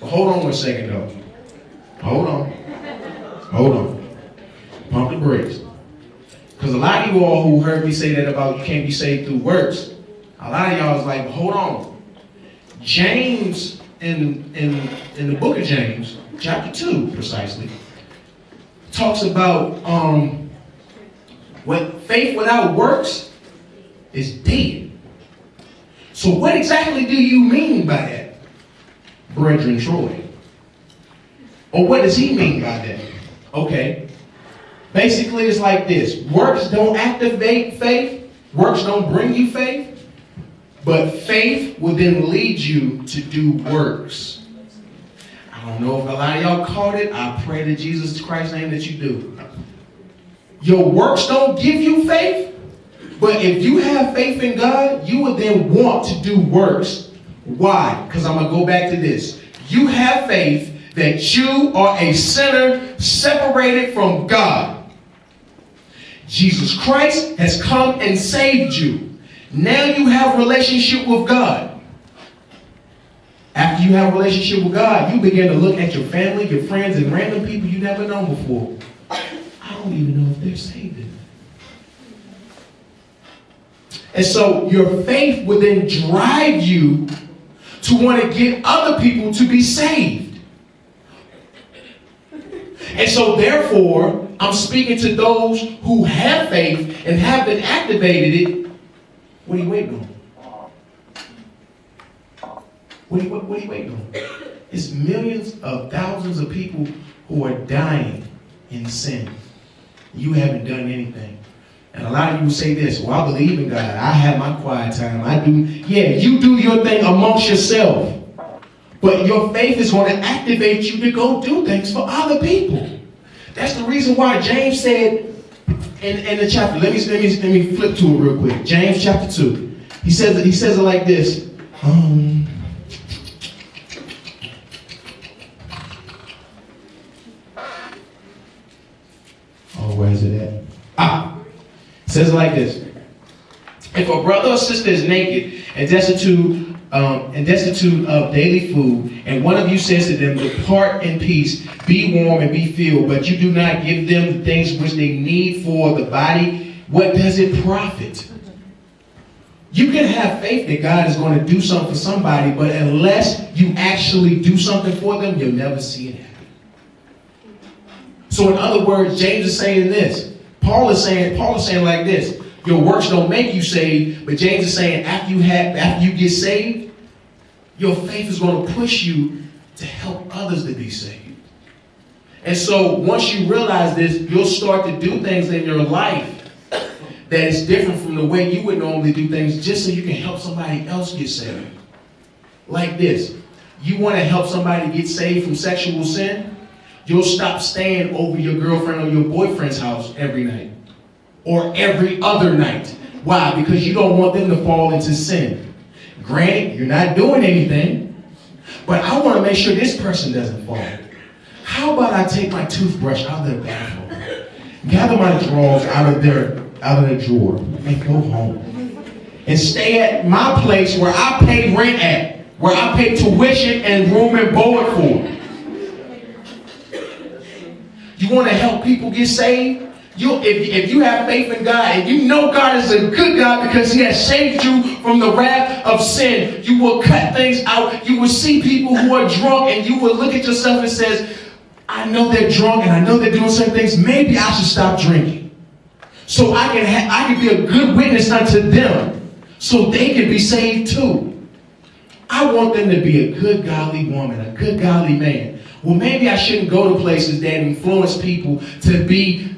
But hold on 1 second though. Hold on. Hold on. Pump the brakes. Because a lot of you all who heard me say that about you can't be saved through works, a lot of y'all is like, hold on. James, in the book of James, chapter 2 precisely, talks about what faith without works is dead. So what exactly do you mean by that, Brethren Troy? Or what does he mean by that? Okay. Basically, it's like this. Works don't activate faith. Works don't bring you faith. But faith will then lead you to do works. I don't know if a lot of y'all caught it. I pray to Jesus Christ's name that you do. Your works don't give you faith. But if you have faith in God, you would then want to do works. Why? Because I'm going to go back to this. You have faith that you are a sinner separated from God. Jesus Christ has come and saved you. Now you have a relationship with God. After you have a relationship with God, you begin to look at your family, your friends, and random people you never known before. I don't even know if they're saved. And so your faith will then drive you to want to get other people to be saved. And so therefore, I'm speaking to those who have faith and have been activated it. What are you waiting on? What are you waiting on? It's millions of thousands of people who are dying in sin. You haven't done anything. And a lot of you say this, well, I believe in God. I have my quiet time. I do. Yeah, you do your thing amongst yourself. But your faith is going to activate you to go do things for other people. That's the reason why James said in the chapter, let me flip to it real quick. James chapter 2. He says it like this. Where is it at? It says it like this. If a brother or sister is naked and destitute of daily food, and one of you says to them, depart in peace, be warm and be filled, but you do not give them the things which they need for the body, what does it profit? You can have faith that God is going to do something for somebody, but unless you actually do something for them, you'll never see it happen. So in other words, James is saying this. Paul is saying like this. Your works don't make you saved, but James is saying after you get saved, your faith is going to push you to help others to be saved. And so once you realize this, you'll start to do things in your life that is different from the way you would normally do things, just so you can help somebody else get saved. Like this. You want to help somebody get saved from sexual sin? You'll stop staying over your girlfriend or your boyfriend's house every night. Or every other night. Why? Because you don't want them to fall into sin. Granted, you're not doing anything, but I want to make sure this person doesn't fall. How about I take my toothbrush out of their bathroom, gather my drawers out of their drawer, and go home. And stay at my place where I pay rent at, where I pay tuition and room and board for. You want to help people get saved? If you have faith in God and you know God is a good God because he has saved you from the wrath of sin, you will cut things out. You will see people who are drunk and you will look at yourself and says, I know they're drunk and I know they're doing certain things. Maybe I should stop drinking so I can be a good witness unto them so they can be saved too. I want them to be a good godly woman, a good godly man. Well, maybe I shouldn't go to places that influence people to be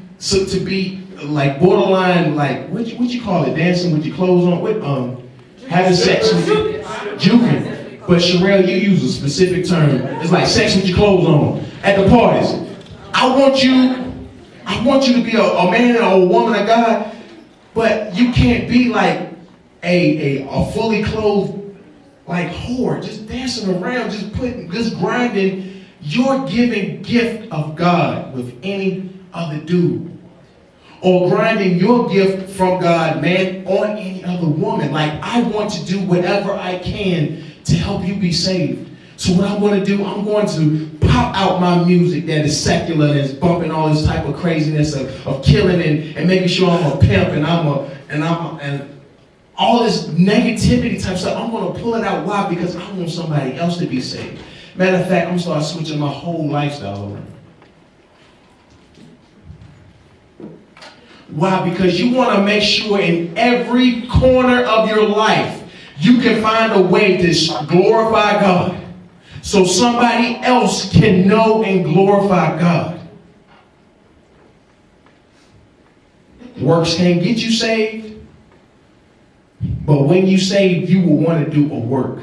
like borderline, like what you call it, dancing with your clothes on, having sex with your juking. But Sherelle, you use a specific term. It's like sex with your clothes on at the parties. I want you to be a man or a woman of God, but you can't be like a fully clothed like whore, just dancing around, just grinding your giving gift of God with any other dude. Or grinding your gift from God, man, on any other woman. Like, I want to do whatever I can to help you be saved. So what I'm going to do, I'm going to pop out my music that is secular and is bumping all this type of craziness of killing and making sure I'm a pimp and all this negativity type stuff. I'm going to pull it out. Why? Because I want somebody else to be saved. Matter of fact, I'm going to start switching my whole lifestyle around. Why? Because you want to make sure in every corner of your life you can find a way to glorify God, so somebody else can know and glorify God. Works can't get you saved, but when you saved, you will want to do a work.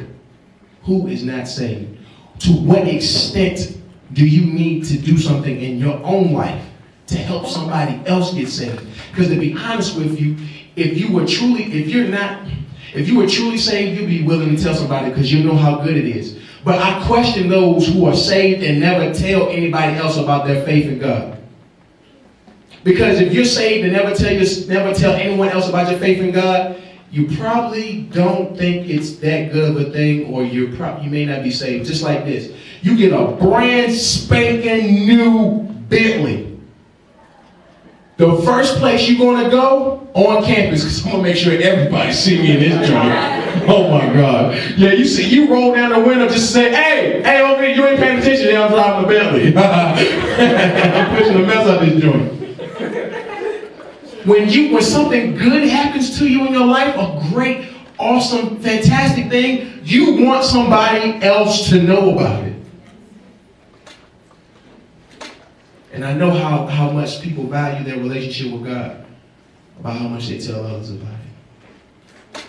Who is not saved? To what extent do you need to do something in your own life to help somebody else get saved? Because to be honest with you, if you were truly saved, you'd be willing to tell somebody because you know how good it is. But I question those who are saved and never tell anybody else about their faith in God. Because if you're saved and never tell anyone else about your faith in God, you probably don't think it's that good of a thing, or you may not be saved. Just like this. You get a brand spanking new Bentley. The first place you're going to go on campus, because I'm going to make sure everybody see me in this joint. Oh my God. Yeah, you roll down the window just to say, hey, over here, you ain't paying attention. Yeah, I'm driving a Bentley. I'm pushing a mess out this joint. When something good happens to you in your life, a great, awesome, fantastic thing, you want somebody else to know about it. And I know how much people value their relationship with God, about how much they tell others about it.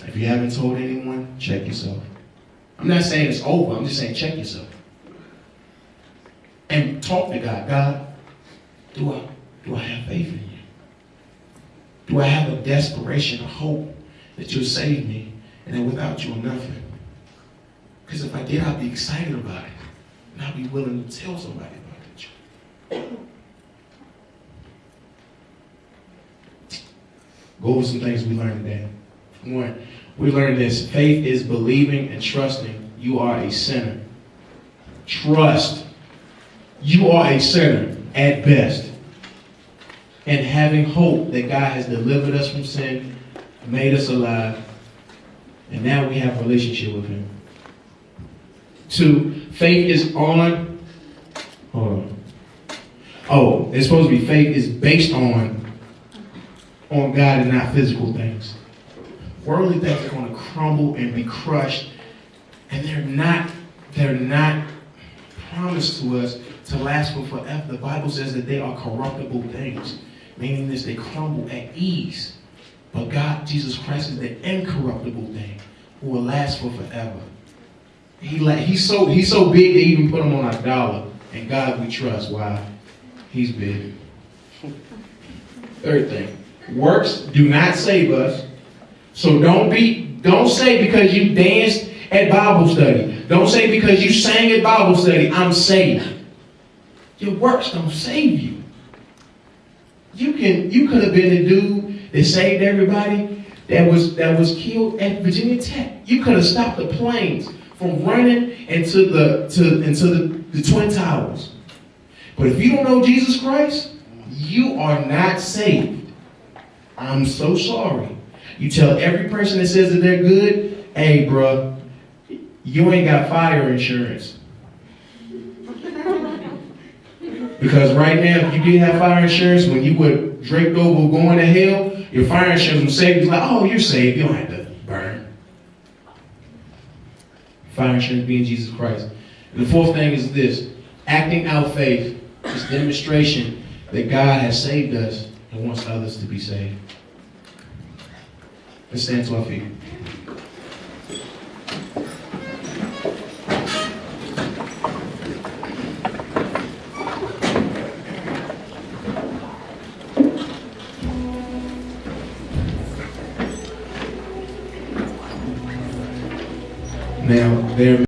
If you haven't told anyone, check yourself. I'm not saying it's over. I'm just saying check yourself. And talk to God. God, do I have faith in you? Do I have a desperation, a hope that you'll save me, and that without you I'm nothing? Because if I did, I'd be excited about it. And I'd be willing to tell somebody about it. Go over some things we learned today. One, we learned this. Faith is believing and trusting you are a sinner. Trust. You are a sinner at best. And having hope that God has delivered us from sin, made us alive, and now we have a relationship with Him. Two, faith is on. Hold on. Oh, it's supposed to be faith is based on God and not physical things. Worldly things are going to crumble and be crushed, and they're not promised to us to last for forever. The Bible says that they are corruptible things, meaning this they crumble at ease. But God, Jesus Christ, is the incorruptible thing who will last for forever. He's so big they even put him on our dollar. And God we trust. Why? He's big. Third thing, works do not save us. So don't say because you danced at Bible study. Don't say because you sang at Bible study, I'm saved. Your works don't save you. You could have been the dude that saved everybody that was killed at Virginia Tech. You could have stopped the planes from running into the Twin Towers. But if you don't know Jesus Christ, you are not saved. I'm so sorry. You tell every person that says that they're good, hey, bro, you ain't got fire insurance. Because right now, if you did have fire insurance, when you were draped over going to hell, your fire insurance would save you. It's like, oh, you're saved. You don't have to burn. Fire insurance being Jesus Christ. And the fourth thing is this. Acting out faith is demonstration that God has saved us and wants others to be saved. Let's stand to our feet. Now, there